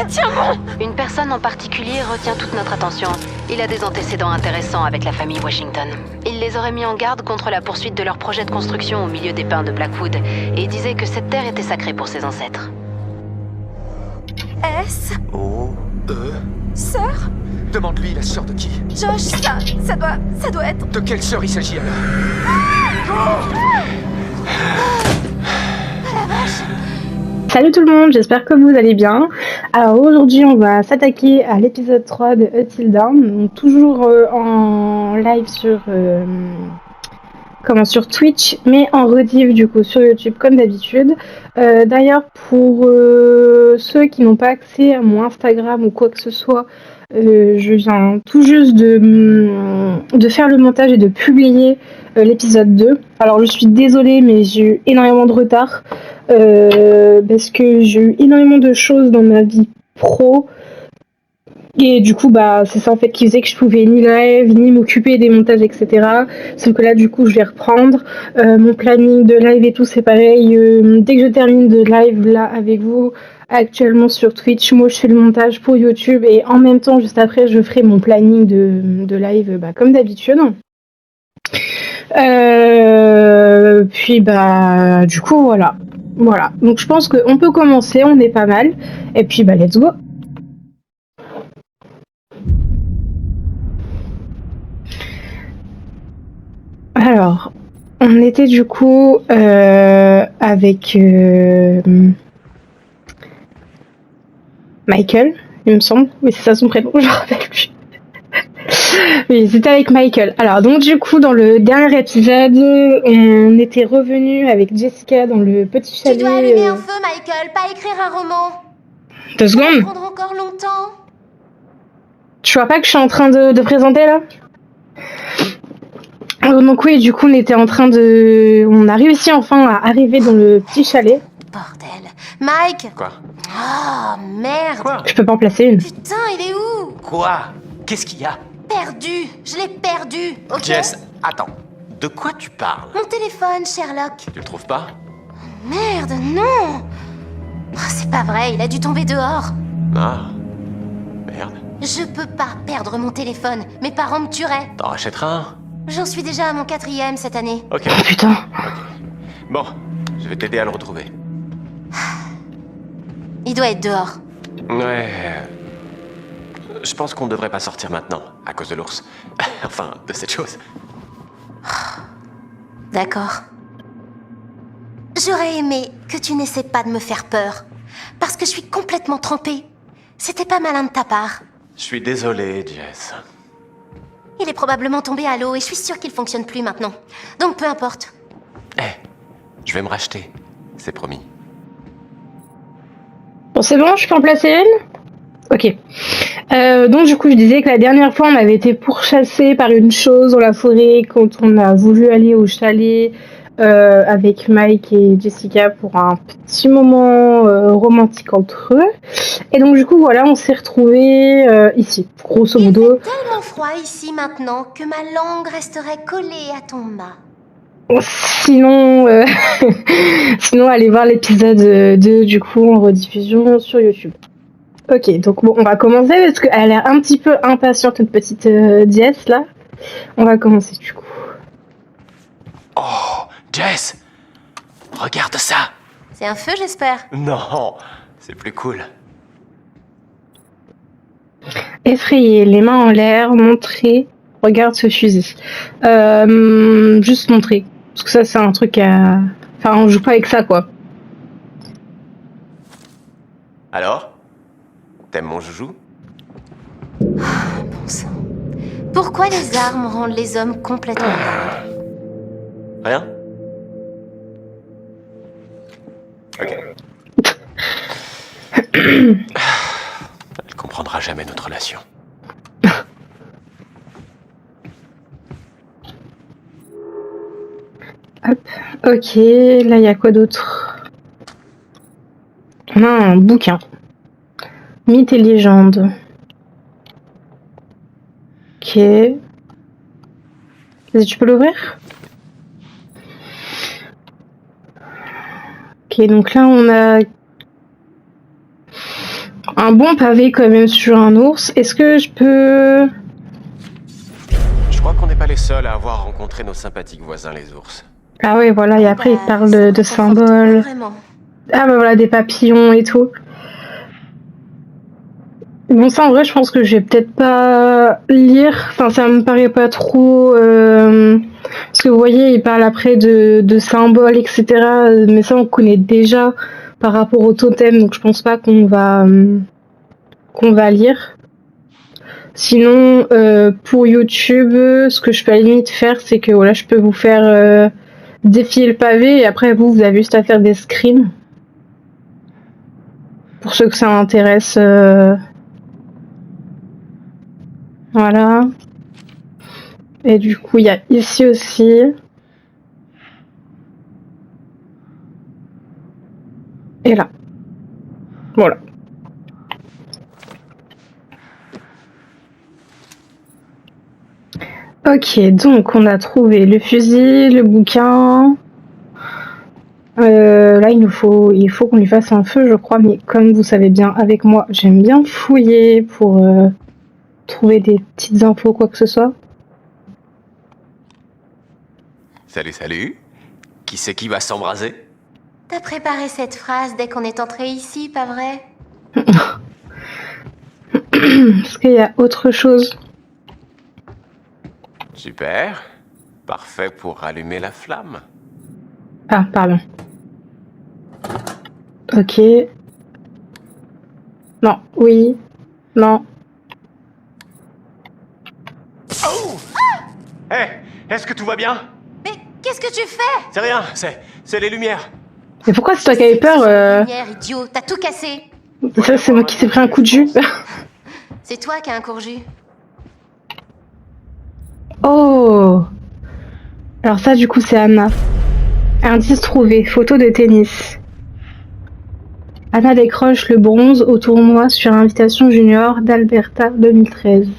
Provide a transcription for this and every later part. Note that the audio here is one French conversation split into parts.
Tiens bon! Une personne en particulier retient toute notre attention. Il a des antécédents intéressants avec la famille Washington. Il les aurait mis en garde contre la poursuite de leur projet de construction au milieu des pins de Blackwood et disait que cette terre était sacrée pour ses ancêtres. S. O-E. Sœur? Demande-lui la sœur de qui? Josh, ça doit être... De quelle sœur il s'agit alors? Salut tout le monde, j'espère que vous allez bien. Alors aujourd'hui on va s'attaquer à l'épisode 3 de Until Dawn, donc toujours en live sur Twitch, mais en rediff du coup sur YouTube comme d'habitude. D'ailleurs pour ceux qui n'ont pas accès à mon Instagram ou quoi que ce soit, je viens tout juste de faire le montage et de publier l'épisode 2. Alors je suis désolée mais j'ai eu énormément de retard parce que j'ai eu énormément de choses dans ma vie pro et du coup c'est ça en fait qui faisait que je pouvais ni live ni m'occuper des montages etc. Sauf que là du coup je vais reprendre mon planning de live et tout, c'est pareil. Dès que je termine de live là avec vous actuellement sur Twitch, moi je fais le montage pour YouTube et en même temps juste après je ferai mon planning de live comme d'habitude. Puis du coup voilà, donc je pense qu'on peut commencer, on est pas mal et puis let's go. Alors on était du coup avec Michael, il me semble. Oui, c'est ça son prénom, je me rappelle plus. Oui, c'était avec Michael. Alors, donc du coup, dans le dernier épisode, on était revenu avec Jessica dans le petit chalet. Tu dois allumer un feu, Michael, pas écrire un roman. 2 secondes. Ça va prendre encore longtemps. Tu vois pas que je suis en train de présenter, là? Donc oui, du coup, on a réussi enfin à arriver dans le petit chalet. Bordel. Mike! Quoi? Oh, merde! Quoi? Je peux pas en placer une. Putain, il est où? Quoi? Qu'est-ce qu'il y a? Perdu! Je l'ai perdu, ok? Jess, attends. De quoi tu parles? Mon téléphone, Sherlock. Tu le trouves pas? Merde, non! Oh, c'est pas vrai, il a dû tomber dehors. Ah. Merde. Je peux pas perdre mon téléphone. Mes parents me tueraient. T'en rachèteras un? J'en suis déjà à mon 4e cette année. Ok. Oh putain. Bon, je vais t'aider à le retrouver. Il doit être dehors. Ouais. Je pense qu'on ne devrait pas sortir maintenant, à cause de l'ours. Enfin, de cette chose. D'accord. J'aurais aimé que tu n'essaies pas de me faire peur. Parce que je suis complètement trempée. C'était pas malin de ta part. Je suis désolé, Jess. Il est probablement tombé à l'eau et je suis sûre qu'il fonctionne plus maintenant. Donc peu importe. Je vais me racheter. C'est promis. Bon, c'est bon, je peux en placer une? Ok. Donc du coup, je disais que la dernière fois, on avait été pourchassés par une chose dans la forêt quand on a voulu aller au chalet avec Mike et Jessica pour un petit moment romantique entre eux. Et donc du coup, voilà, on s'est retrouvés ici, grosso modo. Il fait tellement froid ici maintenant que ma langue resterait collée à ton mât. Sinon, sinon, allez voir l'épisode 2 du coup en rediffusion sur YouTube. Ok, donc bon, on va commencer parce qu'elle a l'air un petit peu impatiente, notre petite Jess là. On va commencer du coup. Oh, Jess! Regarde ça! C'est un feu, j'espère. Non, c'est plus cool. Effrayé, les mains en l'air, montrer. Regarde ce fusil. Juste montrer. Parce que ça, c'est un truc à... Enfin, on joue pas avec ça, quoi. Alors? T'aimes mon joujou? Bon sang. Pourquoi les armes rendent les hommes complètement dingues? Rien? Ok. Elle comprendra jamais notre relation. Hop. Ok, là, il y a quoi d'autre? On a un bouquin. Mythes et légendes. Ok. Vas-y, tu peux l'ouvrir? Ok, donc là, on a un bon pavé quand même sur un ours. Est-ce que je peux... Je crois qu'on n'est pas les seuls à avoir rencontré nos sympathiques voisins les ours. Ah ouais, voilà, et après il parle de ça me conforte symboles. Vraiment. Ah bah voilà, des papillons et tout. Bon, ça en vrai, je pense que je vais peut-être pas lire. Enfin, ça me paraît pas trop. Parce que vous voyez, il parle après de symboles, etc. Mais ça, on connaît déjà par rapport au totem, donc je pense pas qu'on va lire. Sinon, pour YouTube, ce que je peux à la limite faire, c'est que voilà, je peux vous faire défiler le pavé et après vous avez juste à faire des screens. Pour ceux que ça intéresse. Voilà. Et du coup, il y a ici aussi. Et là. Voilà. Ok, donc on a trouvé le fusil, le bouquin. Là, il faut qu'on lui fasse un feu, je crois, mais comme vous savez bien, avec moi, j'aime bien fouiller pour trouver des petites infos, quoi que ce soit. Salut, salut. Qui c'est qui va s'embraser? T'as préparé cette phrase dès qu'on est entré ici, pas vrai? Est-ce qu'il y a autre chose? Super. Parfait pour allumer la flamme. Ah, pardon. Ok. Non, oui. Non. Oh! Hé, est-ce que tout va bien? Mais qu'est-ce que tu fais? C'est rien, c'est les lumières. Mais pourquoi c'est toi qui avais peur Lumière, idiot, t'as tout cassé. Ça, c'est moi qui t'ai pris un coup de jus. C'est toi qui as un courju. Oh! Alors ça, du coup, c'est Anna. Indice trouvé, photo de tennis. Anna décroche le bronze au tournoi sur invitation junior d'Alberta 2013.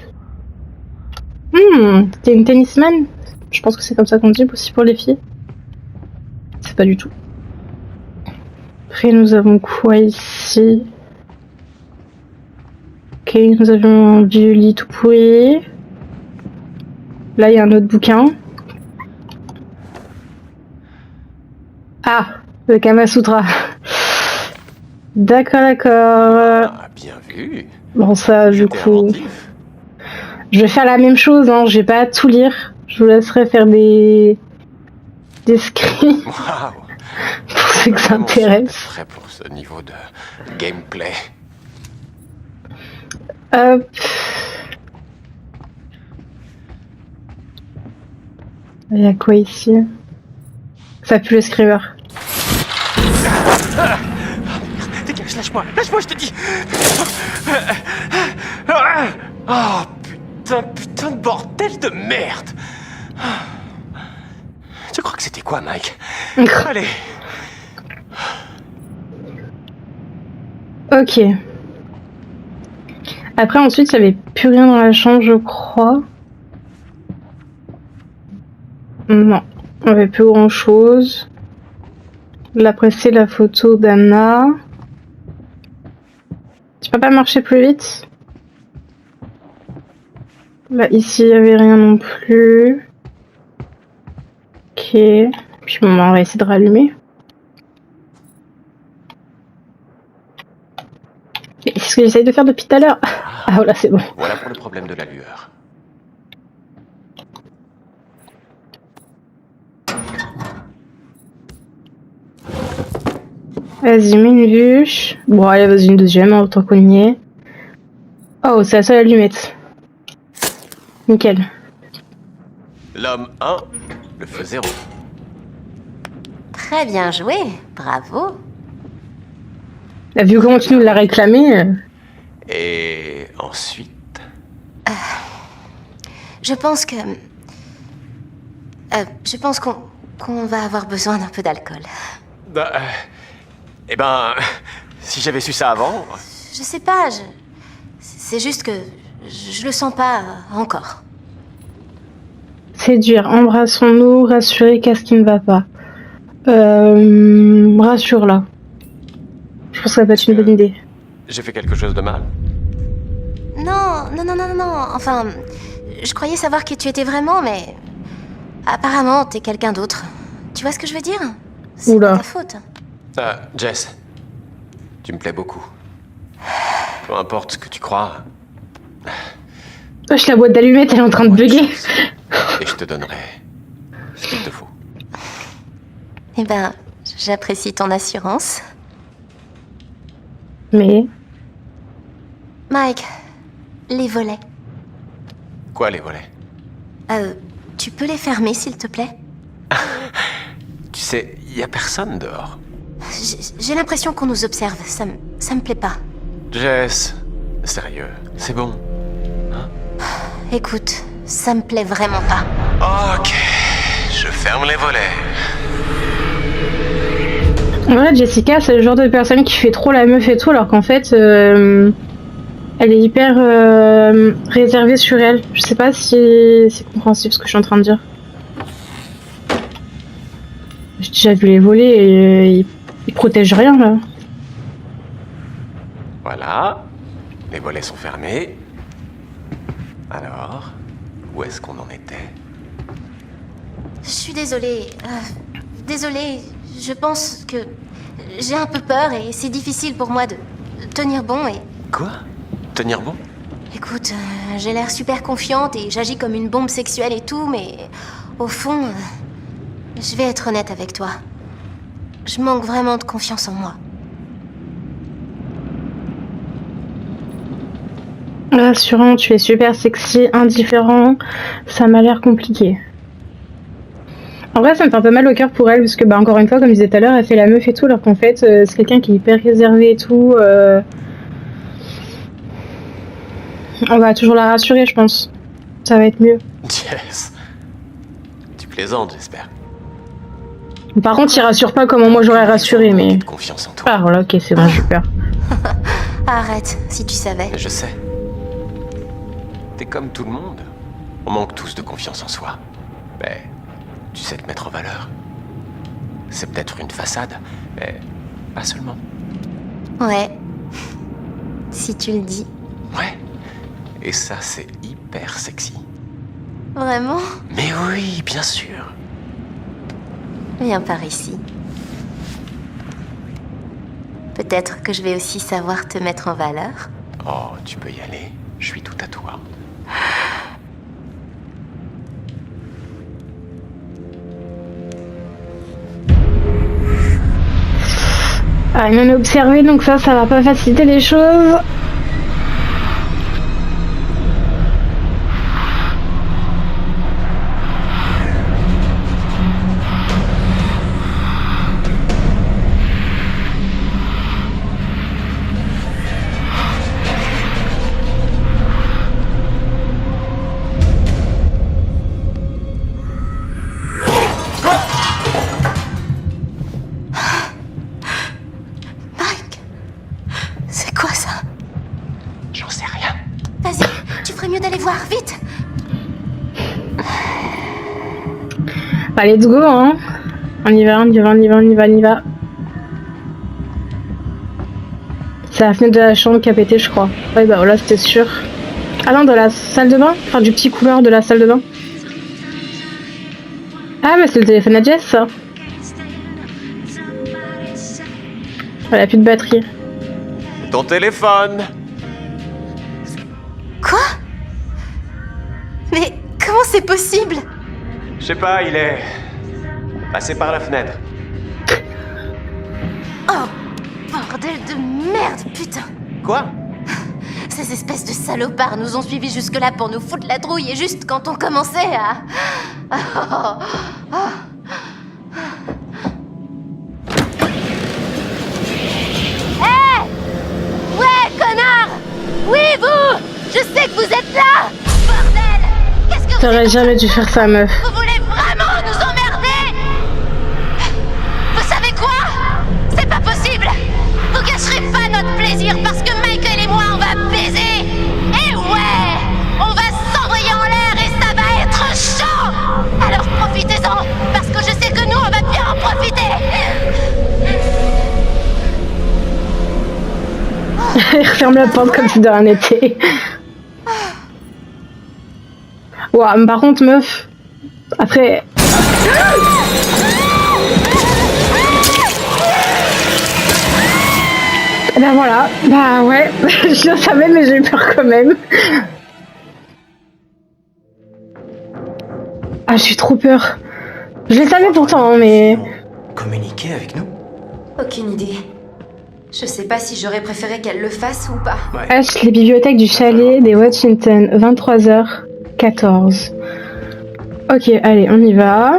T'es une tennisman? Je pense que c'est comme ça qu'on dit aussi pour les filles. C'est pas du tout. Après, nous avons quoi ici? Ok, nous avons un vieux lit tout pourri. Là, il y a un autre bouquin. Ah, le Kama Sutra. D'accord, d'accord. Ah, bien vu. Bon, ça, du J'étais coup, inventif. je vais faire la même chose, hein. Je vais pas tout lire. Je vous laisserai faire des screens Waouh. pour ceux que ça Vraiment sûr intéresse. d'être prêt pour ce niveau de gameplay. Hop. Il y a quoi ici? Ça pue le screamer. Dégage, lâche-moi, je te dis. Oh putain de bordel de merde. Tu crois que c'était quoi, Mike? Allez. Ok. Après, ensuite, il n'y avait plus rien dans la chambre, je crois. Non, il n'y avait plus grand chose. Là, après, c'est la photo d'Anna. Tu peux pas marcher plus vite? Là, ici, il n'y avait rien non plus. Ok. Puis bon, on va essayer de rallumer. C'est ce que j'essaye de faire depuis tout à l'heure. Ah voilà, c'est bon. Voilà pour le problème de la lueur. Vas-y, mets une bûche. Bon, allez, vas-y, une deuxième, hein, autant qu'on y est. Oh, c'est la seule allumette. Nickel. L'homme 1, le feu 0. Très bien joué, bravo. La vue continue de la réclamer. Et ensuite... Je pense que... je pense qu'on va avoir besoin d'un peu d'alcool. Eh ben, si j'avais su ça avant... Je sais pas, c'est juste que je le sens pas encore. Séduire, embrassons-nous, rassurer qu'est-ce qui ne va pas. Rassure-la. Je pense que ça peut être une bonne idée. J'ai fait quelque chose de mal? Non. Enfin, je croyais savoir qui tu étais vraiment, mais... Apparemment, t'es quelqu'un d'autre. Tu vois ce que je veux dire? C'est Oula. pas ta faute. Jess, tu me plais beaucoup. Peu importe ce que tu crois, Wesh, la boîte d'allumettes, elle est en train de bugger. et je te donnerai ce qu'il te faut. Eh ben, j'apprécie ton assurance. Mais... Mike, les volets. Quoi, les volets? Tu peux les fermer, s'il te plaît? Tu sais, y a personne dehors. J'ai l'impression qu'on nous observe. Ça me plaît pas. Jess, sérieux, c'est bon. Écoute, ça me plaît vraiment pas. Ok, je ferme les volets. Voilà, Jessica, c'est le genre de personne qui fait trop la meuf et tout, alors qu'en fait, elle est hyper réservée sur elle. Je sais pas si c'est compréhensible ce que je suis en train de dire. J'ai déjà vu les volets et ils protègent rien, là. Voilà, les volets sont fermés. Alors, où est-ce qu'on en était? Je suis désolée. Désolée, je pense que j'ai un peu peur et c'est difficile pour moi de tenir bon et... Quoi? Tenir bon? Écoute, j'ai l'air super confiante et j'agis comme une bombe sexuelle et tout, mais au fond, je vais être honnête avec toi. Je manque vraiment de confiance en moi. Rassurant, tu es super sexy, indifférent, ça m'a l'air compliqué. En vrai, ça me fait un peu mal au cœur pour elle, parce que, bah, encore une fois, comme je disais tout à l'heure, elle fait la meuf et tout, alors qu'en fait, c'est quelqu'un qui est hyper réservé et tout. On va toujours la rassurer, je pense. Ça va être mieux. Jess, tu plaisantes, j'espère. Par contre, il rassure pas comment moi j'aurais rassuré, mais... De confiance en toi. Ah, voilà, ok, c'est bon, j'ai peur. Arrête, si tu savais. Je sais. T'es comme tout le monde. On manque tous de confiance en soi. Mais tu sais te mettre en valeur. C'est peut-être une façade, mais pas seulement. Ouais. Si tu le dis. Ouais. Et ça, c'est hyper sexy. Vraiment? Mais oui, bien sûr. Viens par ici. Peut-être que je vais aussi savoir te mettre en valeur. Oh, tu peux y aller. Je suis tout à toi. Ah, il m'en a observé, donc ça va pas faciliter les choses. Mike! C'est quoi ça? J'en sais rien. Vas-y, tu ferais mieux d'aller voir, vite! Bah, let's go, hein. On y va. C'est la fenêtre de la chambre qui a pété, je crois. Ouais, bah voilà, c'était sûr. Ah non, de la salle de bain? Enfin, du petit couloir de la salle de bain. Ah, mais c'est le téléphone à Jess, ça. Elle a plus de batterie. Ton téléphone! Quoi? Mais comment c'est possible? Je sais pas, il est passé par la fenêtre. Oh, bordel de merde, putain! Quoi? Ces espèces de salopards nous ont suivis jusque-là pour nous foutre la trouille et juste quand on commençait à... Hé! Ouais, connard! Oui, vous! Je sais que vous êtes là! Bordel! Qu'est-ce que vous T'aurais êtes... jamais dû faire ça, meuf. Vous voulez vraiment nous emmerder? Vous savez quoi? C'est pas possible! Vous gâcherez pas notre plaisir parce que Michael et moi on va baiser! Et ouais! On va s'envoyer en l'air et ça va être chaud! Alors profitez-en! Parce que je sais que nous on va bien en profiter! Il referme la porte comme si de rien n'était. Ouah, mais par contre, meuf, après... Bah voilà, bah ouais, je le savais mais j'ai eu peur quand même. Ah, j'ai trop peur. Je le savais pourtant, mais... Communiquer avec nous? Aucune idée. Je sais pas si j'aurais préféré qu'elle le fasse ou pas. H, les bibliothèques du chalet des Washington, 23h14. Ok, allez, on y va.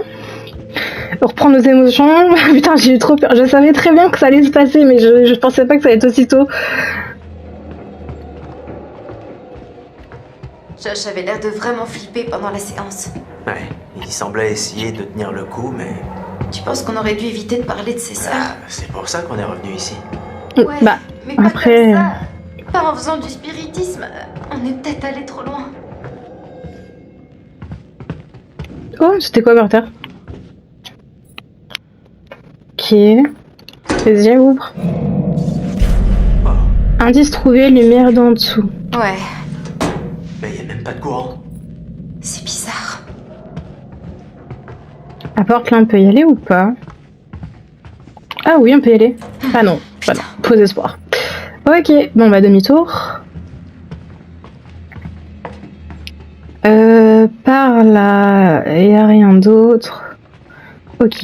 On reprend nos émotions. Putain, j'ai eu trop peur. Je savais très bien que ça allait se passer, mais je pensais pas que ça allait être aussitôt. Josh avait l'air de vraiment flipper pendant la séance. Ouais, il semblait essayer de tenir le coup, mais... Tu penses qu'on aurait dû éviter de parler de ses sœurs? c'est pour ça qu'on est revenu ici. Ouais, Bah, mais pas après... comme ça. Pas en faisant du spiritisme. On est peut-être allé trop loin. Oh, c'était quoi par terre? Ok. Vas-y, ouvre. Oh, Indice trouvé, lumière d'en dessous. Ouais, mais il n'y a même pas de courant. c'est bizarre. La porte là, on peut y aller ou pas? Ah oui, on peut y aller. Ah non, voilà, faux espoir. Ok, bon bah demi-tour. Par là, il n'y a rien d'autre. Ok.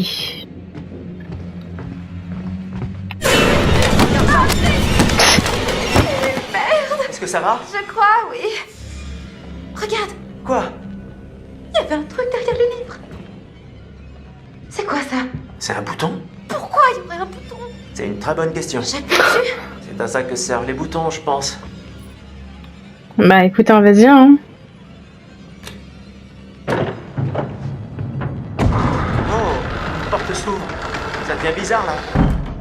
Est-ce que ça va? Je crois, oui. Regarde, Quoi? il y avait un truc derrière le livre. C'est quoi ça? C'est un bouton? Pourquoi il y aurait un bouton? C'est une très bonne question. J'appuie dessus. C'est à ça que servent les boutons, je pense. Bah écoutez, vas-y, hein. Oh, une porte s'ouvre. Ça devient bizarre, là.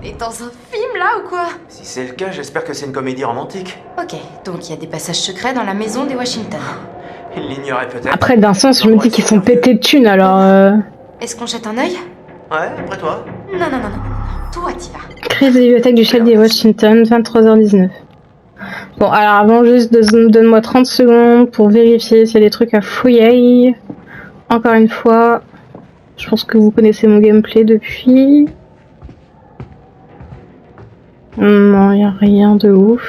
On est dans un film là ou quoi? Si c'est le cas, j'espère que c'est une comédie romantique. Ok, donc il y a des passages secrets dans la maison des Washington. Il l'ignorait peut-être. Après, d'un sens, je me dis qu'ils sont pétés de thunes, alors... Est-ce qu'on jette un œil? Ouais, après toi. Non. Toi, t'y vas. Crise des bibliothèques du chalet des Washington, 23h19. Bon, alors avant, juste donne-moi 30 secondes pour vérifier s'il y a des trucs à fouiller. Encore une fois, je pense que vous connaissez mon gameplay depuis. Non, il n'y a rien de ouf.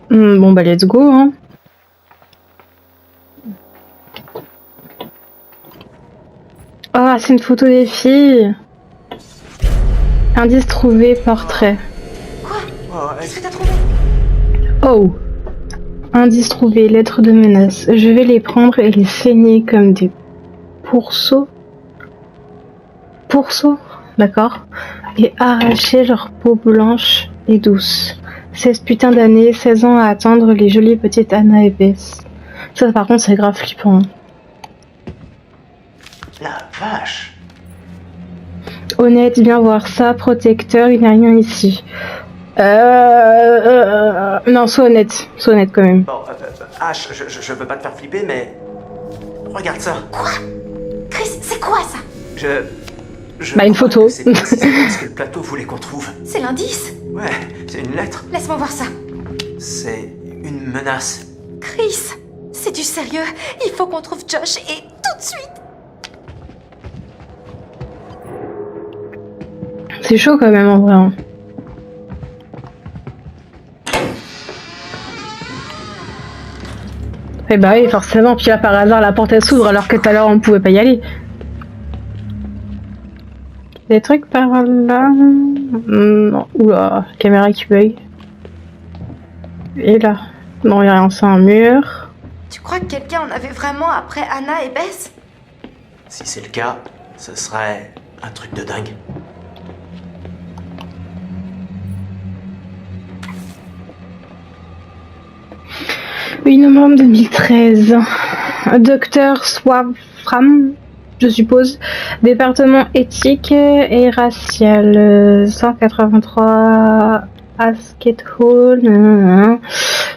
Bon bah let's go, hein. Ah, c'est une photo des filles. Indice trouvé, portrait. Oh, Qu'est-ce que t'as trouvé? Oh. Indice trouvé, lettres de menace. Je vais les prendre et les saigner comme des pourceaux. Pourceaux, d'accord. Et arracher leur peau blanche et douce. 16 putains d'années, 16 ans à attendre les jolies petites Anna et Bess. Ça par contre c'est grave flippant. la vache. Honnête, viens voir ça, protecteur, il n'y a rien ici. Non, sois honnête quand même. Bon, H, je veux pas te faire flipper, mais... Regarde ça. Quoi? Chris, c'est quoi ça? Je Bah, une crois photo. que c'est précisément ce que le plateau voulait qu'on trouve. C'est l'indice? Ouais, c'est une lettre. Laisse-moi voir ça. C'est une menace. Chris, c'est du sérieux. Il faut qu'on trouve Josh et tout de suite. C'est chaud quand même en vrai. Hein. Eh bah oui, forcément, puis là par hasard la porte elle s'ouvre alors que tout à l'heure on pouvait pas y aller. Des trucs par là. Non, oula, caméra qui bug. Et là. Non, y'a rien, c'est un mur. Tu crois que quelqu'un en avait vraiment après Anna et Bess? Si c'est le cas, ce serait un truc de dingue. Oui, novembre 2013. Docteur Swafram, je suppose. Département éthique et racial. 183 Asket Hall.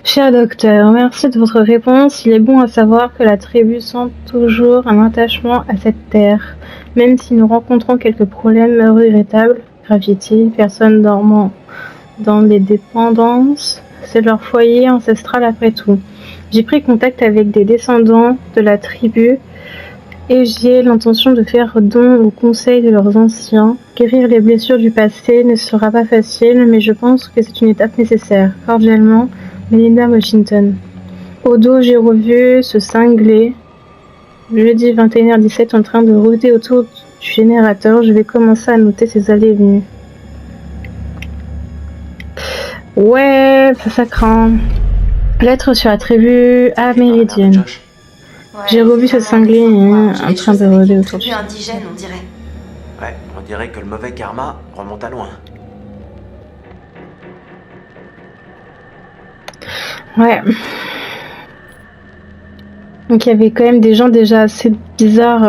Cher docteur, merci de votre réponse. Il est bon à savoir que la tribu sent toujours un attachement à cette terre, même si nous rencontrons quelques problèmes regrettables. Graffiti, personnes dormant dans les dépendances, c'est leur foyer ancestral après tout. J'ai pris contact avec des descendants de la tribu et j'ai l'intention de faire don aux conseils de leurs anciens. Guérir les blessures du passé ne sera pas facile, mais je pense que c'est une étape nécessaire. Cordialement, Melinda Washington. Au dos, j'ai revu ce cinglé. Jeudi 21h17 en train de rôder autour du générateur. Je vais commencer à noter ses allées et venues. Ouais, ça craint. Lettre sur la tribu amérindienne. Josh. J'ai revu ce cinglé en train de rôder autour du indigène, on dirait. Ouais, on dirait que le mauvais karma remonte à loin. Ouais. Donc il y avait quand même des gens déjà assez bizarres.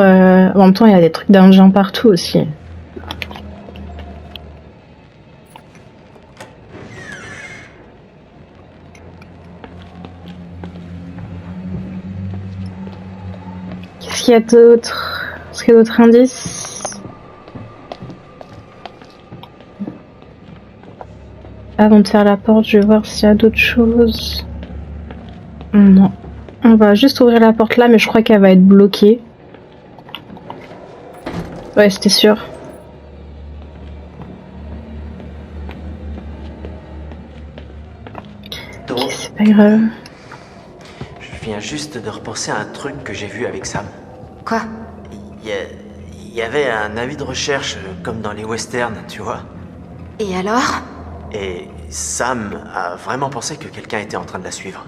En même temps, il y a des trucs d'indigents partout aussi. Qu'est-ce qu'il y a d'autre? Est-ce qu'il y a d'autres indices? Avant de faire la porte, je vais voir s'il y a d'autres choses. Non. On va juste ouvrir la porte là, mais je crois qu'elle va être bloquée. Ouais, c'était sûr. Donc, C'est pas grave. je viens juste de repenser à un truc que j'ai vu avec Sam. Quoi? Il y avait un avis de recherche, comme dans les westerns, tu vois. Et alors? Et Sam a vraiment pensé que quelqu'un était en train de la suivre.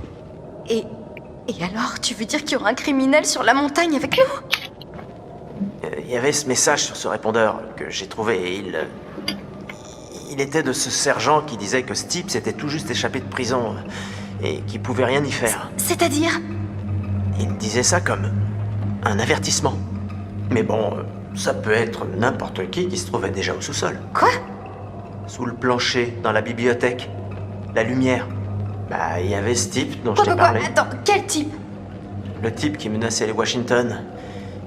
Et alors, tu veux dire qu'il y aura un criminel sur la montagne avec nous? Il y avait ce message sur ce répondeur que j'ai trouvé et il était de ce sergent qui disait que Steve s'était tout juste échappé de prison et qu'il pouvait rien y faire. C'est-à-dire? Il disait ça comme un avertissement. Mais bon, ça peut être n'importe qui se trouvait déjà au sous-sol. Quoi? Sous le plancher, dans la bibliothèque. La lumière. Bah, il y avait ce type dont je t'ai Quoi? parlé. Attends, quel type? Le type qui menaçait les Washington.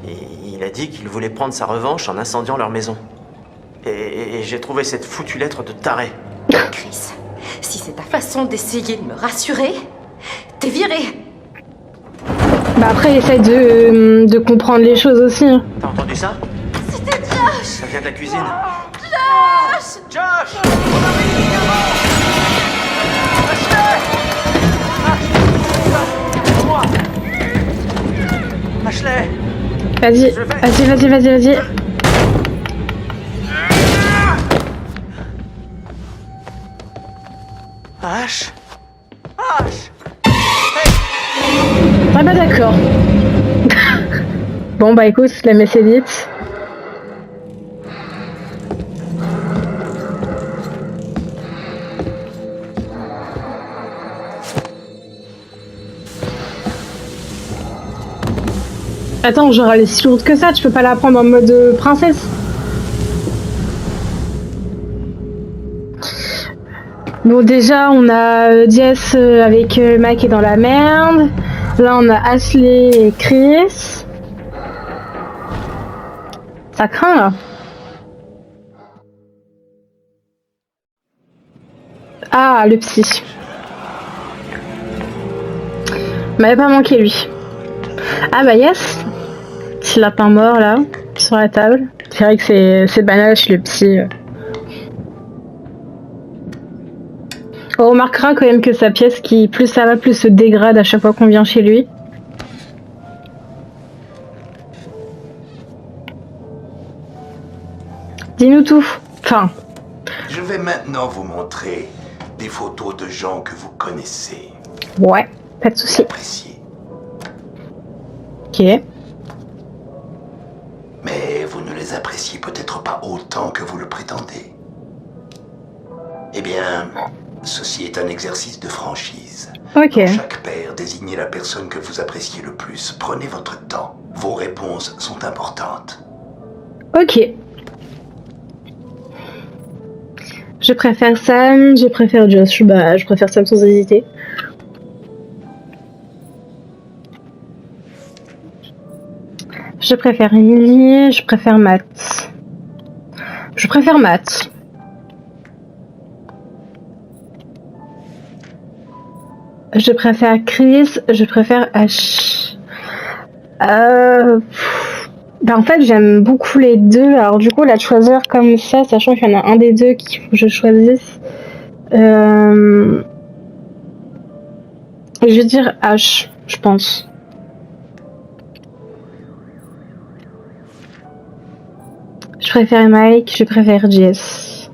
Et il a dit qu'il voulait prendre sa revanche en incendiant leur maison. Et j'ai trouvé cette foutue lettre de taré. Chris, si c'est ta façon d'essayer de me rassurer, t'es viré. Bah après, essaye de comprendre les choses aussi. Hein. T'as entendu ça? C'était Josh! Ça vient de la cuisine. Josh! Josh! Ashley! Vas-y. Ash! Ah bah d'accord. Bon bah écoute, la messe est dite. Attends, genre elle est si lourde que ça, tu peux pas la prendre en mode princesse. Bon déjà on a Jess avec Mike qui est dans la merde. Là on a Ashley et Chris. Ça craint là. Ah le psy. M'avait pas manqué lui. Ah bah yes. Petit lapin mort là, sur la table. C'est vrai que c'est banal chez le psy. On remarquera quand même que sa pièce, qui plus ça va, plus se dégrade à chaque fois qu'on vient chez lui. Dis-nous tout. Enfin. Je vais maintenant vous montrer des photos de gens que vous connaissez. Ouais, pas de souci. Appréciez. Ok. Mais vous ne les appréciez peut-être pas autant que vous le prétendez. Eh bien, ceci est un exercice de franchise. Ok. Quand chaque paire désignez la personne que vous appréciez le plus. Prenez votre temps. Vos réponses sont importantes. Ok. Je préfère Sam, je préfère Josh. Bah, je préfère Sam sans hésiter. Je préfère Emily, je préfère Matt. Je préfère Matt. Je préfère Chris, je préfère Ash. En fait, j'aime beaucoup les deux. Alors du coup, la choisir comme ça, sachant qu'il y en a un des deux qu'il faut que je choisisse. Je vais dire Ash, je pense. Je préfère Mike, je préfère Jess.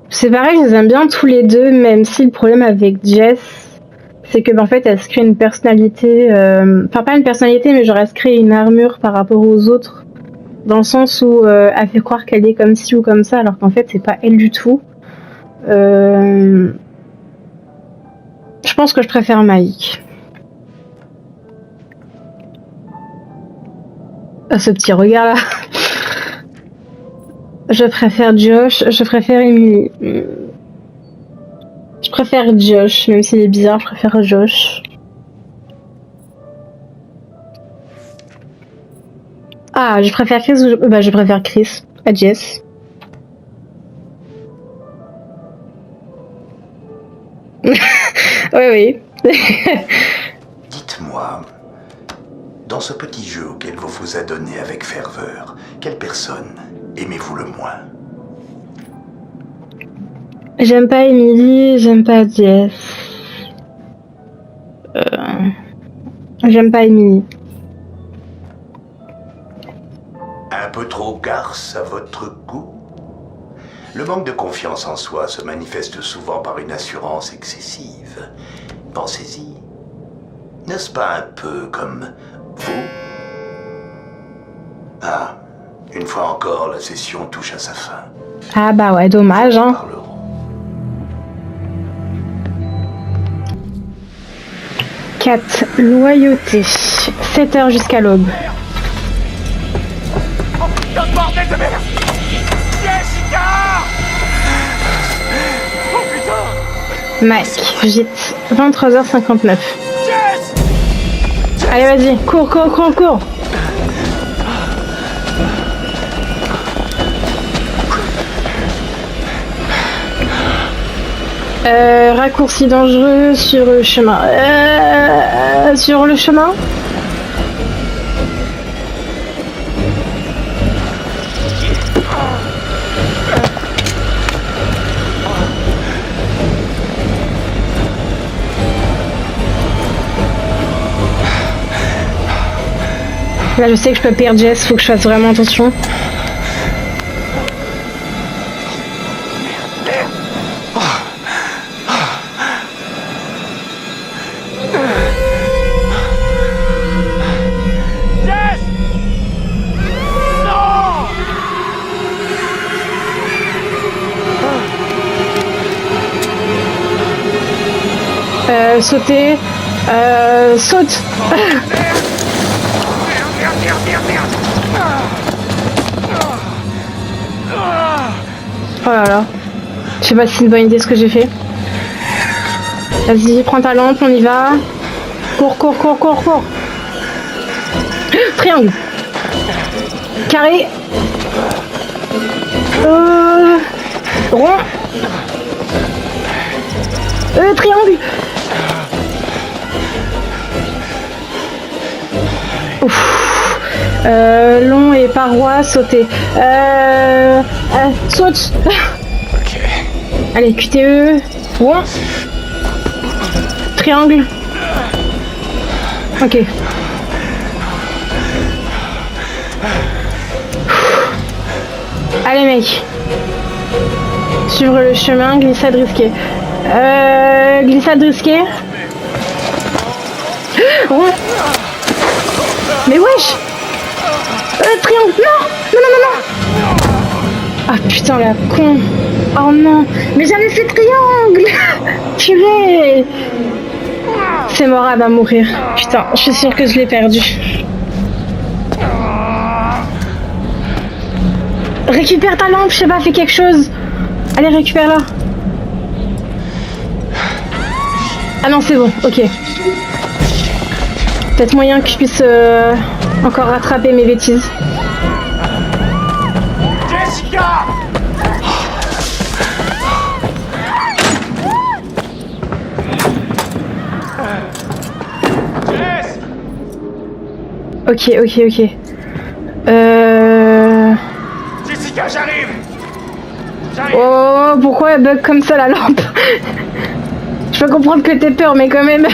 C'est pareil, je les aime bien tous les deux, même si le problème avec Jess, c'est que en fait elle se crée une personnalité, enfin pas une personnalité, mais genre elle se crée une armure par rapport aux autres, dans le sens où elle fait croire qu'elle est comme ci ou comme ça, alors qu'en fait c'est pas elle du tout. Je pense que je préfère Mike. Ah, ce petit regard là. Je préfère Josh, je préfère Emily. Je préfère Josh, même s'il est bizarre, je préfère Josh. Ah, je préfère Chris ou je préfère Chris à Jess. Oui. Dites-moi, dans ce petit jeu auquel vous vous adonnez avec ferveur, quelle personne aimez-vous le moins? J'aime pas Emily, j'aime pas Jess. J'aime pas Emily. Un peu trop garce à votre goût? Le manque de confiance en soi se manifeste souvent par une assurance excessive. Pensez-y. N'est-ce pas un peu comme vous? Ah, une fois encore, la session touche à sa fin. Ah bah ouais, dommage, hein. Parlerons. 4. Loyauté. 7 heures jusqu'à l'aube. Oh putain de bordel de merde! Jessica! Oh putain! Mike, vite. 23h59. Jess! Allez, vas-y, cours. Raccourci dangereux sur le chemin. Sur le chemin? Là, je sais que je peux perdre Jess, faut que je fasse vraiment attention. Sauter. Saute. Oh là là. Je sais pas si c'est une bonne idée ce que j'ai fait. Vas-y, prends ta lampe, on y va. Cours. Triangle. Carré. Rond. Triangle. Ouf. Long et paroi, sauter. Saute. Ok. Allez, QTE. Rond. Triangle. Ok. Allez mec. Suivre le chemin, glissade risquée. Glissade risquée. Rond. Mais wesh. Triangle. Non. Ah putain la con. Oh non. Mais j'avais fait triangle. Purée. C'est mort, elle va mourir. Putain, je suis sûre que je l'ai perdu. Récupère ta lampe, je sais pas, fais quelque chose. Allez, récupère-la. Ah non, c'est bon, ok. Peut-être moyen que je puisse Encore rattraper mes bêtises. Jessica! Jess! Ok. Jessica, j'arrive! Oh, pourquoi elle bug comme ça la lampe? Je peux comprendre que t'aies peur, mais quand même.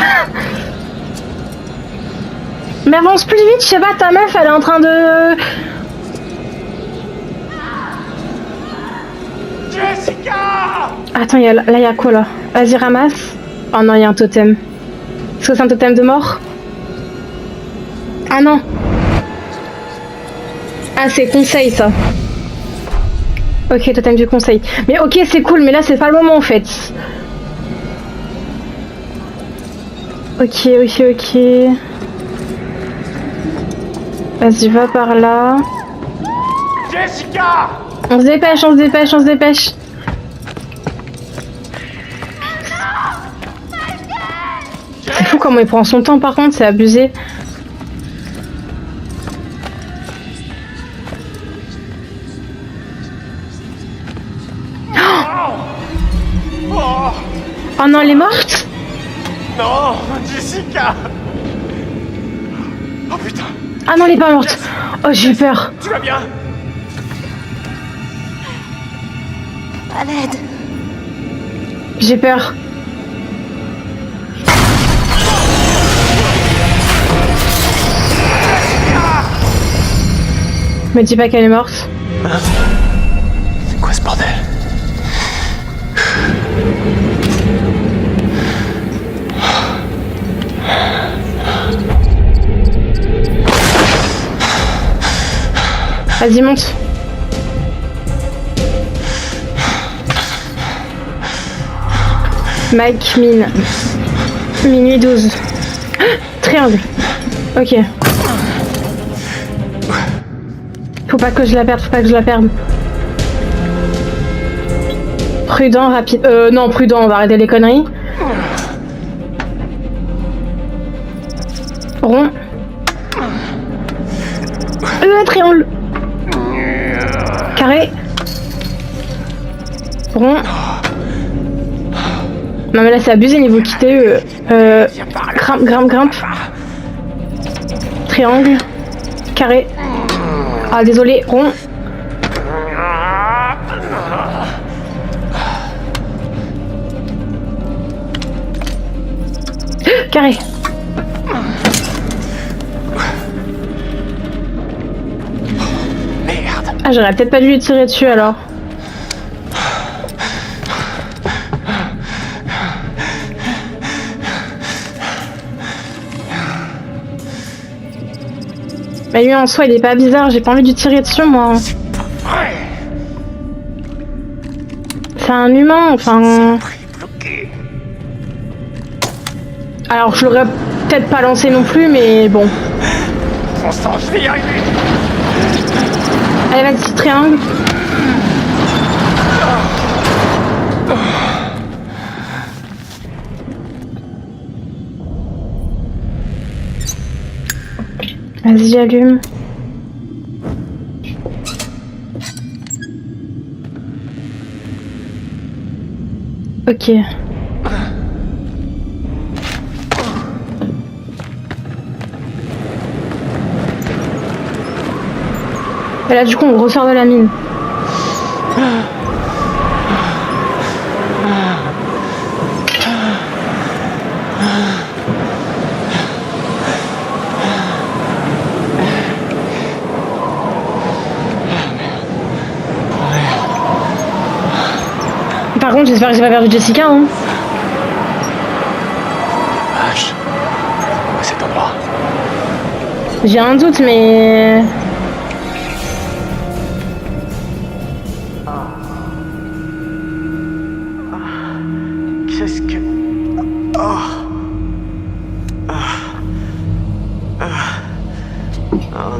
Mais avance plus vite, je sais pas, ta meuf elle est en train de... Jessica! Attends, là y a quoi là? Vas-y, ramasse. Oh non, y a un totem. Est-ce que c'est un totem de mort? Ah non. Ah, c'est conseil ça. Ok, totem du conseil. Mais ok, c'est cool, mais là c'est pas le moment en fait. Ok. Vas-y, va par là. Jessica! On se dépêche. C'est fou comment il prend son temps par contre, c'est abusé. Oh non, elle est morte? Non, Jessica! Oh putain! Ah non, elle est pas morte. Oh, j'ai eu peur. Tu vas bien? À l'aide. J'ai peur. Me dis pas qu'elle est morte. C'est quoi ce bordel? Vas-y, monte. Mike, mine. Minuit 12. Triangle. Ok. Faut pas que je la perde, Prudent, rapide. Non, prudent, on va arrêter les conneries. Rond. Triangle. Carré. Rond. Non mais là c'est abusé niveau quitter. Grimpe. Triangle. Carré. Ah désolé, rond. Carré. Merde. Ah j'aurais peut-être pas dû lui tirer dessus alors. Mais lui en soi il est pas bizarre, j'ai pas envie de lui tirer dessus moi. C'est un humain, enfin... Alors je l'aurais peut-être pas lancé non plus, mais bon. Bon sang, je vais y arriver! Allez vas-y, triangle. Vas-y, allume. Ok. Et là, du coup, on ressort de la mine. Par contre, j'espère que j'ai pas perdu Jessica, hein. Vache. À cet endroit. J'ai un doute, mais... Qu'est-ce que... Oh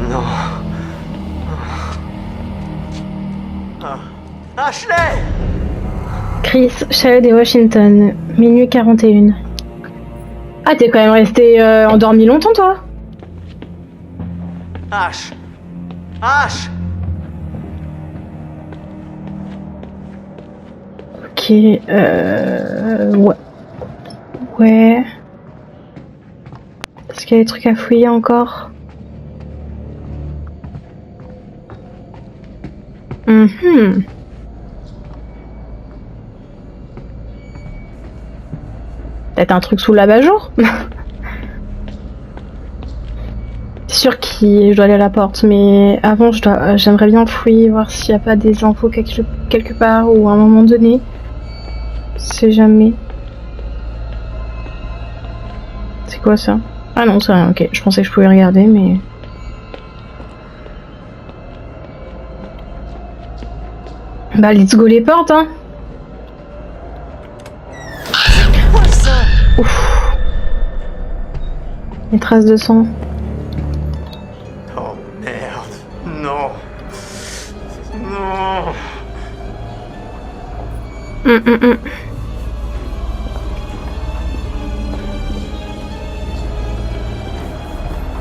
non. Ashley! Chris, Child et Washington, minuit 41. Ah, t'es quand même resté endormi longtemps, toi? Ash! Ash! Ok, ouais. Ouais. Est-ce qu'il y a des trucs à fouiller encore? Peut-être un truc sous l'abat-jour? C'est sûr que je dois aller à la porte, mais avant j'aimerais bien fouiller, voir s'il n'y a pas des infos quelque part ou à un moment donné. Je sais jamais. C'est quoi ça? Ah non, c'est rien, ok. Je pensais que je pouvais regarder, mais... Bah, let's go les portes, hein. Ouf. Les traces de sang. Oh merde. Non. Non.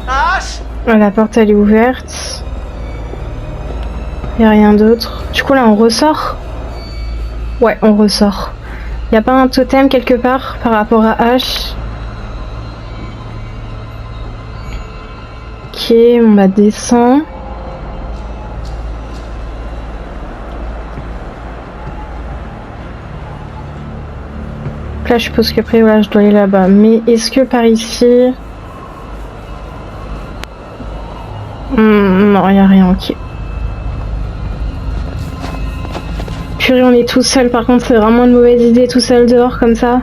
Ash! La porte elle est ouverte. Y a rien d'autre. Du coup là on ressort. Ouais, on ressort. Y a pas un totem quelque part par rapport à H? Ok, on va descendre. Là je suppose qu'après voilà, je dois aller là-bas. Mais est-ce que par ici... non, y a rien, ok. Purée, on est tout seul, par contre c'est vraiment une mauvaise idée tout seul dehors comme ça.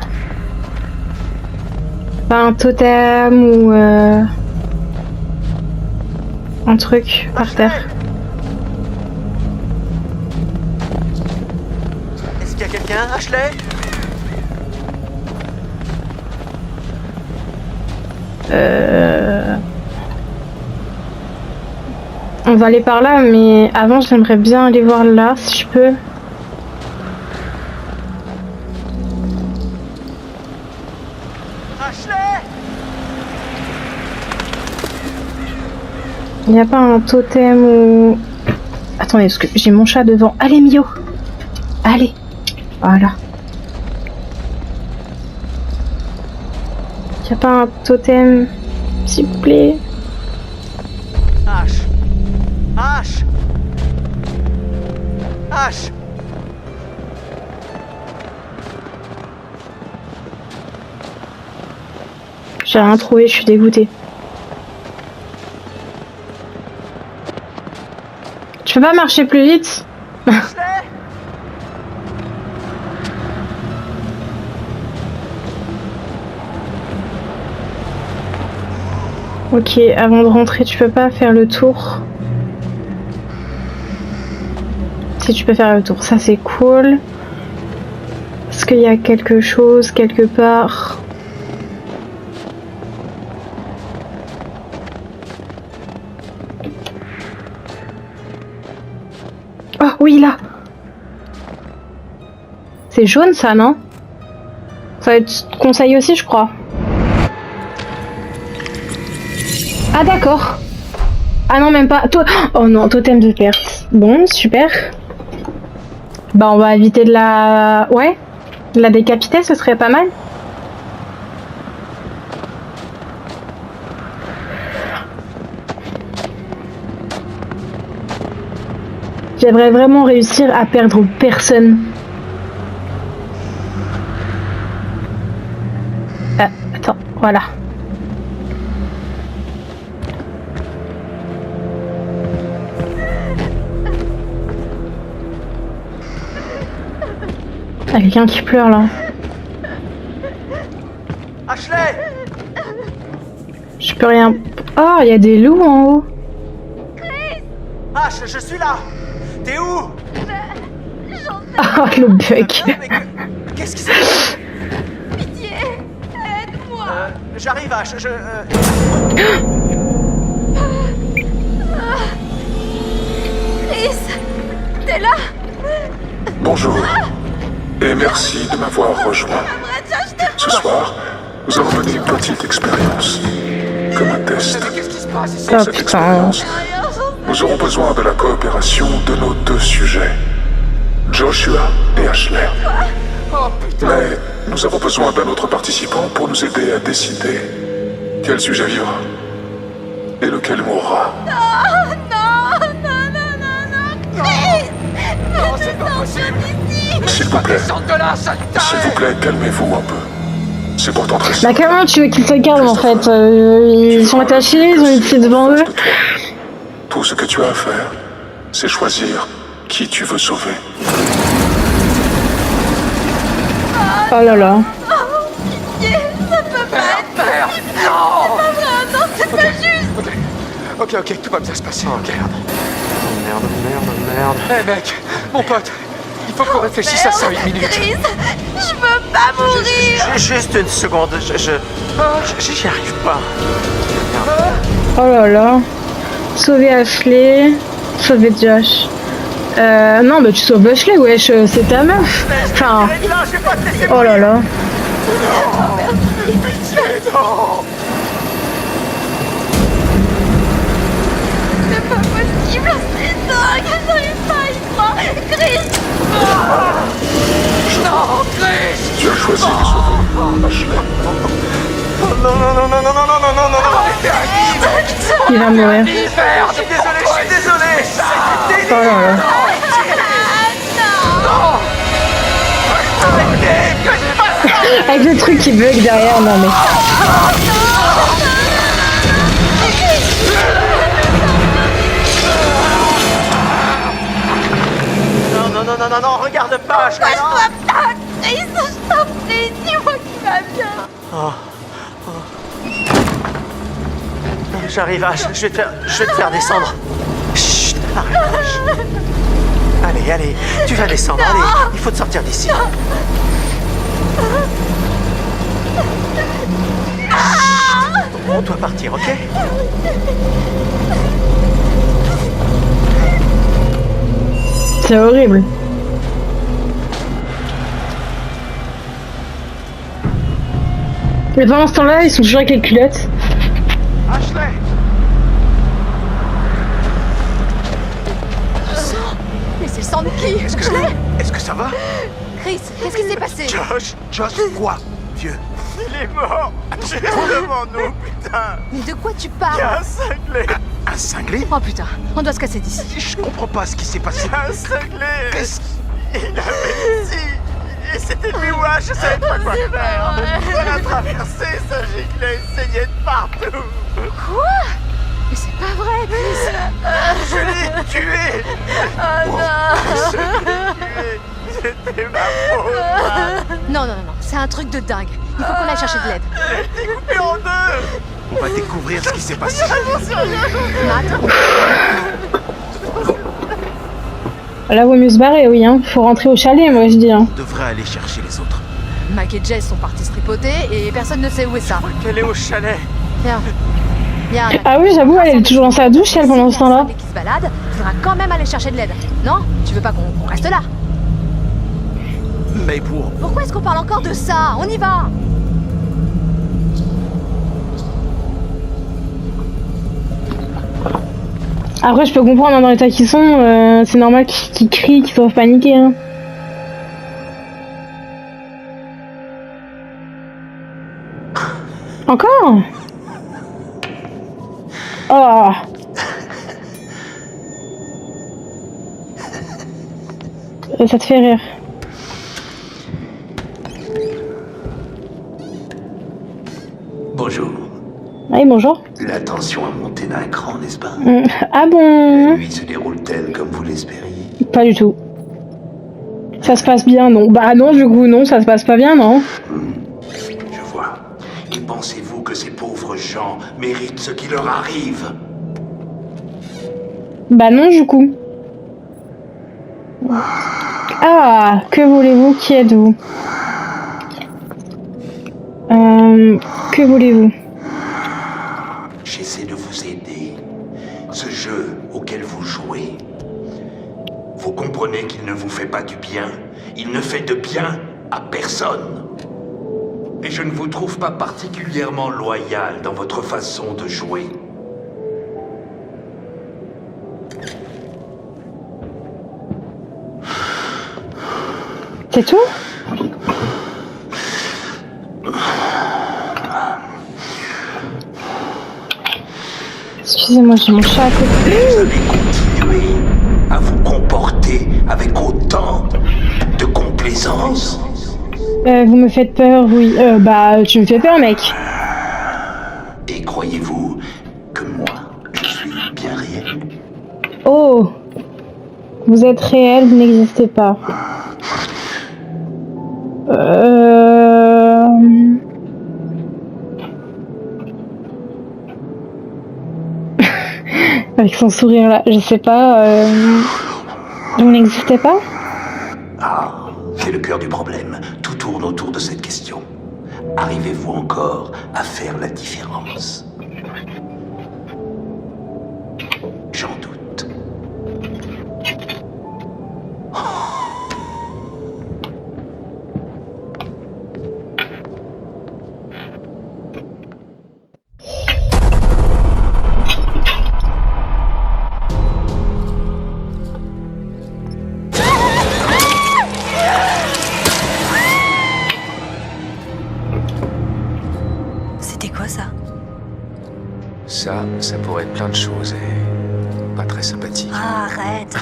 Pas un totem ou un truc par terre. Est-ce qu'il y a quelqu'un, Ashley? On va aller par là, mais avant j'aimerais bien aller voir là si je peux. Ashley! Il n'y a pas un totem ou... Attendez, parce que j'ai mon chat devant. Allez Mio! Allez! Voilà. Il n'y a pas un totem, s'il vous plaît. Ash! Ash! Ash! J'ai rien trouvé, je suis dégoûtée. Tu peux pas marcher plus vite? Ashley! Ok, avant de rentrer, tu peux pas faire le tour. Si tu peux faire le tour, ça c'est cool. Est-ce qu'il y a quelque chose quelque part? Oh oui, là. C'est jaune ça, non? Ça va être conseil aussi, je crois. Ah d'accord. Ah non, même pas. Oh non, totem de perte. Bon, super. Bah on va éviter de la... Ouais, de la décapiter, ce serait pas mal. J'aimerais vraiment réussir à perdre personne. Attends, voilà. Il y a quelqu'un qui pleure là. Ashley! Je peux rien... Oh, il y a des loups en haut. Ash, je suis là! T'es où? Oh, le bug. Mais qu'est-ce qui s'est passé? Pitié, aide-moi. J'arrive, Ash, Chris, t'es là? Bonjour, et merci de m'avoir rejoint. Ce soir, nous allons mener une petite expérience, comme un test. Mais qu'est-ce qui se passe? Pour cette expérience, nous aurons besoin de la coopération de nos deux sujets, Joshua et Ashley. Mais nous avons besoin d'un autre participant pour nous aider à décider quel sujet vivra et lequel mourra. Non, c'est pas possible. S'il vous plaît, Descends de là, sale s'il vous plaît, calmez-vous un peu. C'est pourtant très Bah simple. comment tu veux qu'ils se calment en fait ils sont attachés, ils ont une pied devant eux. Tout ce que tu as à faire, c'est choisir qui tu veux sauver. Oh là là. Ok, tout va bien se passer. Oh merde. Eh mec, mon pote, il faut qu'on réfléchisse à ça une minute. Chris, je veux pas mourir. Juste une seconde, j'y arrive pas. Oh là là. Sauver Ashley. Sauver Josh. Non mais tu sauves Ashley, wesh, c'est ta meuf. Enfin. Oh là là. C'est pas possible, c'est dingue, j'arrive pas à y croire. Chris, Non, Chris! Tu as choisi de sauver Ashley. Non. Il va mourir. Je suis désolé. Oh là là. Avec le truc qui bug derrière, non mais. Non, regarde pas, Ashley. Lâche-moi pas, Chris, je t'en prie, dis-moi qui va bien. J'arrive, Ash, je vais te faire descendre. Chut, arrête. Allez, tu vas descendre, allez, il faut te sortir d'ici. On doit partir, ok? C'est horrible. Mais pendant ce temps-là, ils sont toujours avec les culottes. Ashley! Mais c'est le sang de qui? Est-ce que ça va? Chris, qu'est-ce qui s'est passé? Josh, quoi, vieux? Il est mort! Juste devant nous, putain! Mais de quoi tu Il y parles? a un cinglé! Un cinglé? Oh putain, on doit se casser d'ici. Je comprends pas ce qui s'est passé. Un cinglé! Qu'est-ce- Il avait ici! Et c'était lui, ouais, je savais pas quoi faire! On a traversé, ça giglait, saignait de partout! Quoi? Mais c'est pas vrai, Chris. Je l'ai tué! Oh non. Je l'ai tué! C'était ma faute! Non, c'est un truc de dingue. Il faut qu'on aille chercher de l'aide. Elle était coupée en deux! On va découvrir ce qui s'est passé. Matt, Là, vaut mieux se barrer, oui, hein. Faut rentrer au chalet, moi je dis, hein. On devrait aller chercher les autres. Mike et Jess sont partis se tripoter et personne ne sait où est ça. Qu'elle est au chalet! Viens. Viens, Ah oui, j'avoue, elle est toujours dans sa douche, elle, pendant ce temps-là. qui se balade, faudra quand même aller chercher de l'aide. Non? Tu veux pas qu'on reste là? Mais pour... Pourquoi est-ce qu'on parle encore de ça? On y va! Après, je peux comprendre, hein, dans l'état qu'ils sont, c'est normal qu'ils crient, qu'ils doivent paniquer, hein. Encore? Oh! Ça te fait rire. Bonjour. Oui, bonjour. La tension a monté d'un cran, n'est-ce pas? Ah La bon? nuit se déroule-t-elle comme vous l'espériez? Pas du tout. Ça se passe bien, non? Bah non, du coup, non, ça se passe pas bien, non? Je vois. Et pensez-vous que ces pauvres gens méritent ce qui leur arrive? Bah non, du coup. Ah, que voulez-vous? Qui êtes-vous? Que voulez-vous? J'essaie de vous aider. Ce jeu auquel vous jouez, vous comprenez qu'il ne vous fait pas du bien. Il ne fait de bien à personne. Et je ne vous trouve pas particulièrement loyal dans votre façon de jouer. C'est tout? Excusez-moi, j'ai mon chat à côté. Vous avez continué à vous comporter avec autant de complaisance. Vous me faites peur, oui. Tu me fais peur, mec. Et croyez-vous que moi, je suis bien réel? Oh! Vous êtes réel, vous n'existez pas. Avec son sourire là, je sais pas. Vous n'existez pas? Ah, c'est le cœur du problème. Tout tourne autour de cette question. Arrivez-vous encore à faire la différence? J'en doute. C'était quoi ça? Ça pourrait être plein de choses et pas très sympathique. Ah, arrête.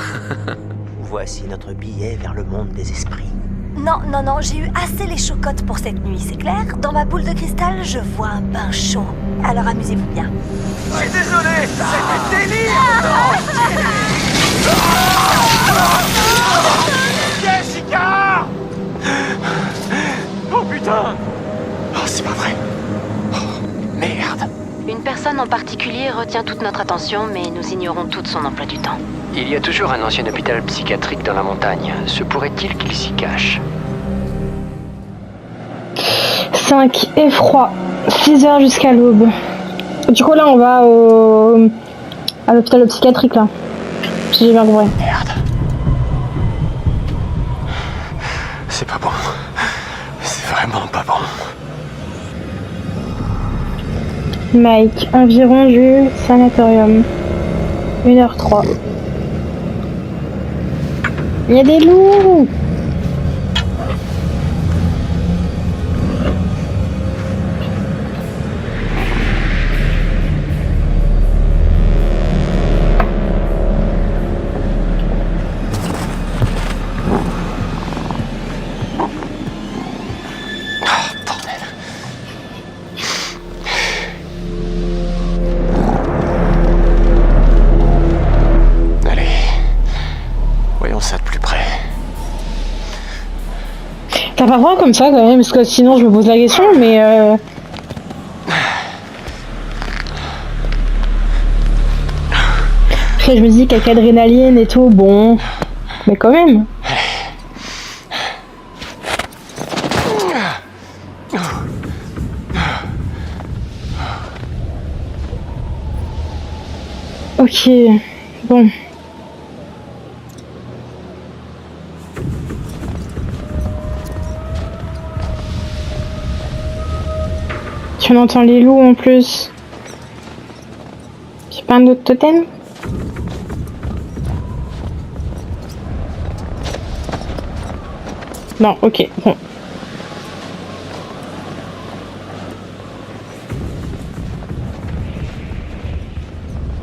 Voici notre billet vers le monde des esprits. Non, j'ai eu assez les chocottes pour cette nuit, c'est clair? Dans ma boule de cristal, je vois un bain chaud. Alors amusez-vous bien. Je suis désolé, c'est du délire. Jessica! Oh putain! Oh, c'est pas vrai. Oh, merde. Une personne en particulier retient toute notre attention, mais nous ignorons tout de son emploi du temps. Il y a toujours un ancien hôpital psychiatrique dans la montagne. Se pourrait-il qu'il s'y cache? 5, effroi. 6 heures jusqu'à l'aube. Du coup, là, on va à l'hôpital psychiatrique, là. Si j'ai bien compris. Merde. C'est pas bon. C'est vraiment pas bon. Mike, environ du sanatorium. 1h03. Il y a des loups! T'as pas froid comme ça quand même, parce que sinon je me pose la question, mais après je me dis qu'avec l'adrénaline et tout, bon, mais quand même. Ok, bon. Tu entends les loups en plus. J'ai pas un autre totem? Non, ok, bon.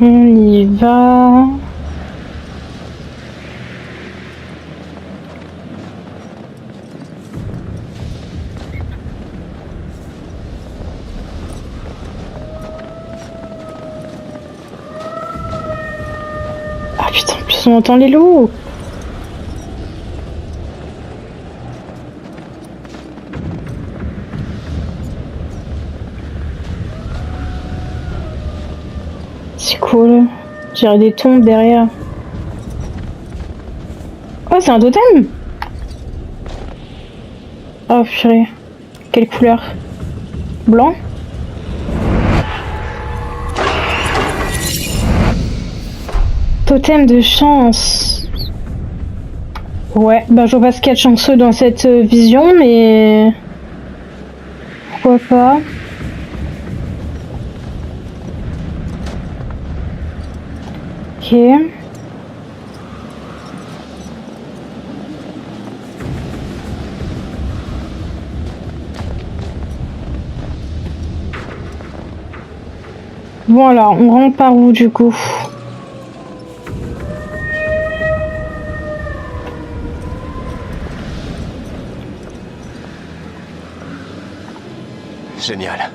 On y va. Ah putain, en plus on entend les loups. C'est cool. J'ai des tombes derrière. Oh, c'est un totem. Oh purée. Quelle couleur? Blanc? Totem de chance. Ouais, bah je vois pas ce qu'il y a de chanceux dans cette vision, mais... pourquoi pas? Ok. Bon alors, on rentre par où du coup? Génial.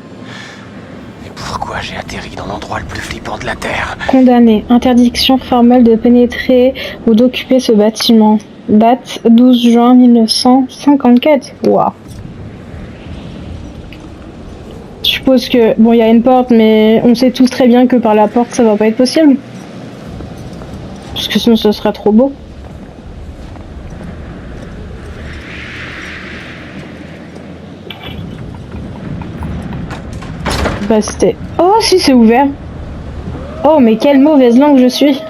Et pourquoi j'ai atterri dans l'endroit le plus flippant de la Terre? Condamné. Interdiction formelle de pénétrer ou d'occuper ce bâtiment. Date 12 juin 1954. Waouh. Je suppose que... Bon, il y a une porte, mais on sait tous très bien que par la porte, ça va pas être possible. Parce que sinon, ce serait trop beau. Bah, c'était... Oh, si, c'est ouvert. Oh, mais quelle mauvaise langue je suis.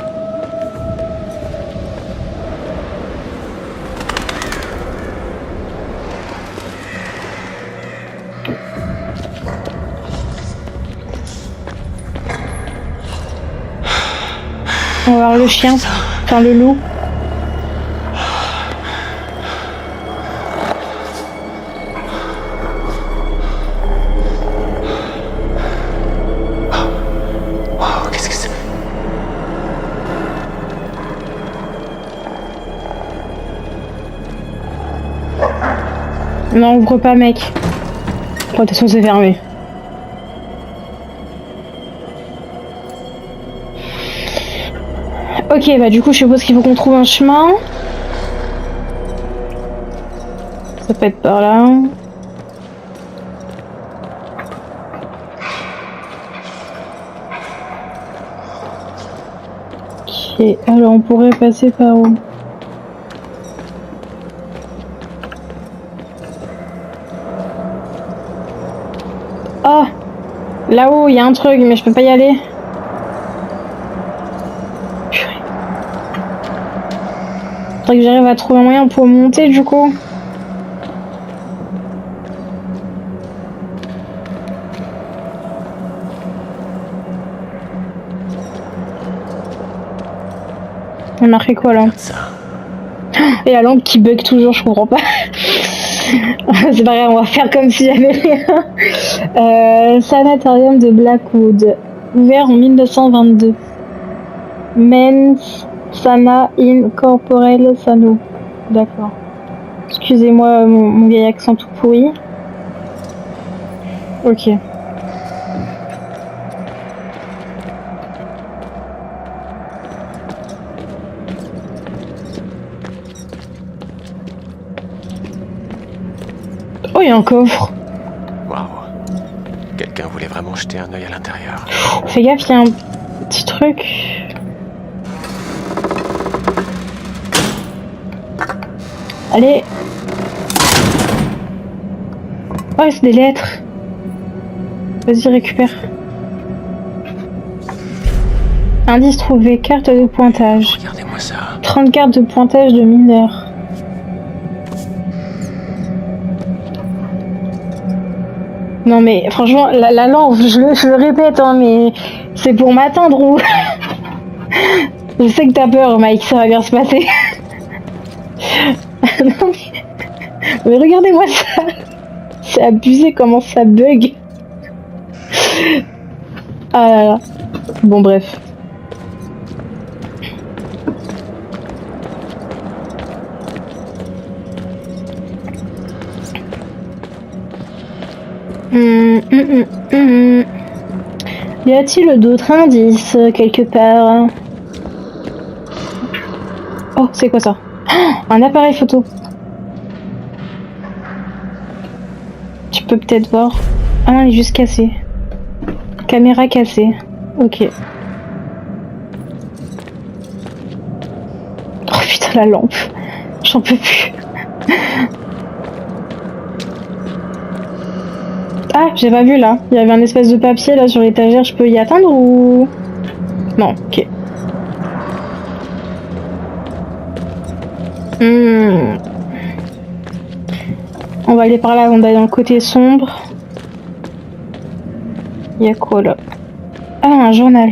On va voir le chien, enfin le loup. Wow, qu'est-ce que c'est? Non, ouvre pas, mec. Oh, de toute façon, c'est fermé. Ok, bah du coup, je suppose qu'il faut qu'on trouve un chemin. Ça peut être par là. Ok, alors on pourrait passer par où? Oh! Là-haut, il y a un truc, mais je peux pas y aller. Faudrait que j'arrive à trouver un moyen pour monter du coup. On a marqué quoi là? Et la lampe qui bug toujours, je comprends pas. C'est pas grave, on va faire comme s'il y avait rien. Sanatorium de Blackwood, ouvert en 1922. Men's Sana Incorporel Sano. D'accord. Excusez-moi mon vieil accent tout pourri. Ok. Oh, il y a un coffre. Waouh. Quelqu'un voulait vraiment jeter un œil à l'intérieur. Fais gaffe, il y a un petit truc. Allez. Oh, c'est des lettres. Vas-y, récupère. Indice trouvé, carte de pointage. Regardez-moi ça. 30 cartes de pointage de mineurs. Non mais franchement, la lampe, je le répète, hein, mais c'est pour m'atteindre ou... Je sais que t'as peur, Mike, ça va bien se passer. Non mais regardez-moi ça. C'est abusé comment ça bug. Ah là là. Bon bref. Y a-t-il d'autres indices quelque part? Oh, c'est quoi ça? Un appareil photo. Tu peux peut-être voir. Ah non, il est juste cassé. Caméra cassée. Ok. Oh putain, la lampe. J'en peux plus. Ah, j'ai pas vu là. Il y avait un espèce de papier là sur l'étagère. Je peux y atteindre ou... Non, ok. On va aller par là, on va aller dans le côté sombre. Il y a quoi là? Ah, un journal.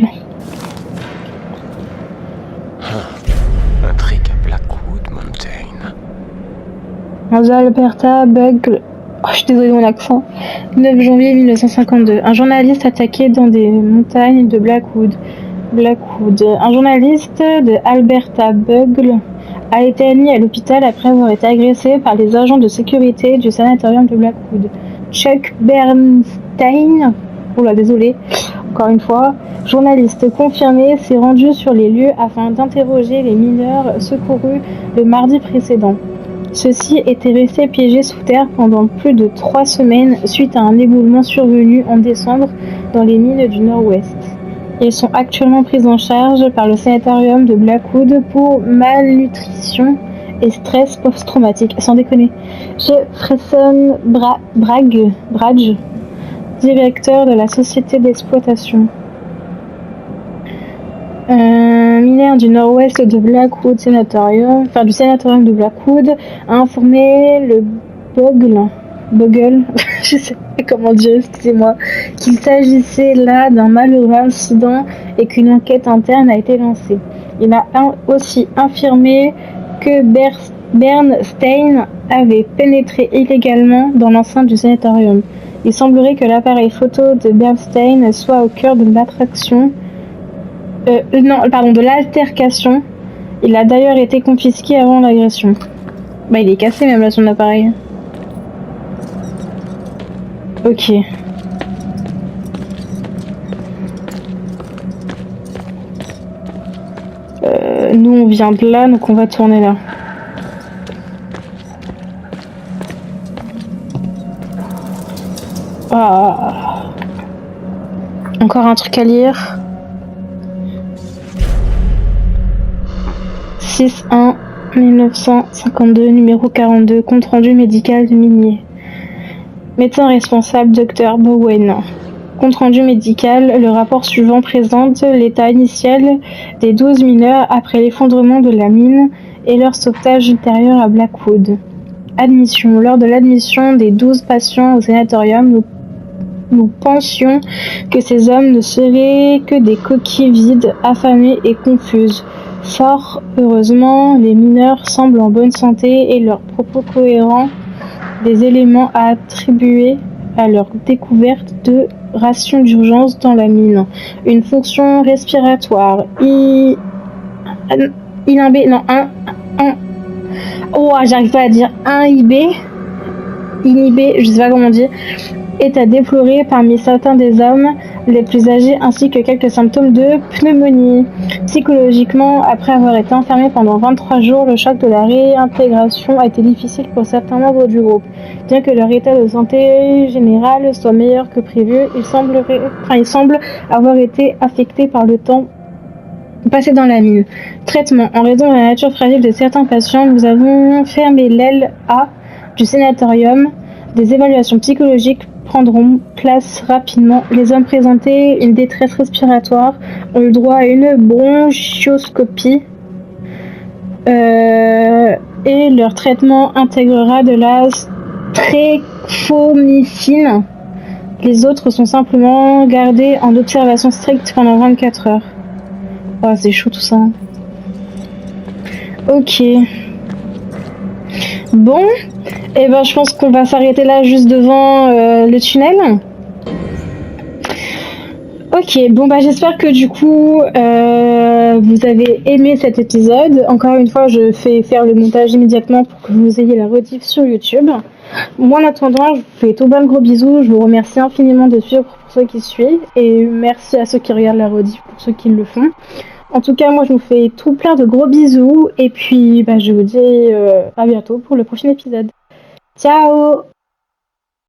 Intrigue à Blackwood Mountain. Alberta Bugle. Oh, je suis désolée de mon accent. 9 janvier 1952. Un journaliste attaqué dans des montagnes de Blackwood. Un journaliste de Alberta Bugle a été admis à l'hôpital après avoir été agressé par les agents de sécurité du sanatorium de Blackwood. Chuck Bernstein, désolé, encore une fois, journaliste confirmé, s'est rendu sur les lieux afin d'interroger les mineurs secourus le mardi précédent. Ceux-ci étaient restés piégés sous terre pendant plus de 3 semaines suite à un éboulement survenu en décembre dans les mines du Nord-Ouest. Ils sont actuellement pris en charge par le sanatorium de Blackwood pour malnutrition et stress post-traumatique. Sans déconner. Jefferson Bragg, directeur de la société d'exploitation. Mineur du nord-ouest de Blackwood Sanatorium, du sanatorium de Blackwood, a informé le Bogle, je sais pas comment dire, excusez-moi, qu'il s'agissait là d'un malheureux incident et qu'une enquête interne a été lancée. Il a aussi affirmé que Bernstein avait pénétré illégalement dans l'enceinte du sanatorium. Il semblerait que l'appareil photo de Bernstein soit au cœur de de l'altercation. Il a d'ailleurs été confisqué avant l'agression. Il est cassé même là son appareil. Ok. Nous on vient de là, donc on va tourner là. Ah. Encore un truc à lire. 6-1 1952, numéro 42, compte rendu médical de minier. Médecin responsable, Dr Bowen. Compte rendu médical, le rapport suivant présente l'état initial des 12 mineurs après l'effondrement de la mine et leur sauvetage ultérieur à Blackwood. Admission. Lors de l'admission des 12 patients au sanatorium, nous pensions que ces hommes ne seraient que des coquilles vides, affamées et confuses. Fort heureusement, les mineurs semblent en bonne santé et leurs propos cohérents, des éléments à attribuer à leur découverte de rations d'urgence dans la mine. Une fonction respiratoire inhibée, je sais pas comment dire, est à déplorer parmi certains des hommes les plus âgés ainsi que quelques symptômes de pneumonie. Psychologiquement, après avoir été enfermés pendant 23 jours, le choc de la réintégration a été difficile pour certains membres du groupe. Bien que leur état de santé général soit meilleur que prévu, ils semblent avoir été affectés par le temps passé dans la mine. Traitement. En raison de la nature fragile de certains patients, nous avons fermé l'aile A du sanatorium. Des évaluations psychologiques prendront place rapidement. Les hommes présentés une détresse respiratoire ont eu droit à une bronchioscopie et leur traitement intégrera de la streptomycine. Les autres sont simplement gardés en observation stricte pendant 24 heures. Oh, c'est chaud tout ça. Ok. Bon, je pense qu'on va s'arrêter là juste devant le tunnel. Ok, j'espère que du coup vous avez aimé cet épisode. Encore une fois, je fais faire le montage immédiatement pour que vous ayez la rediff sur YouTube. Moi en attendant, je vous fais tout plein de gros bisous. Je vous remercie infiniment de suivre pour ceux qui suivent et merci à ceux qui regardent la rediff pour ceux qui le font. En tout cas, moi je vous fais tout plein de gros bisous et puis je vous dis à bientôt pour le prochain épisode. Ciao!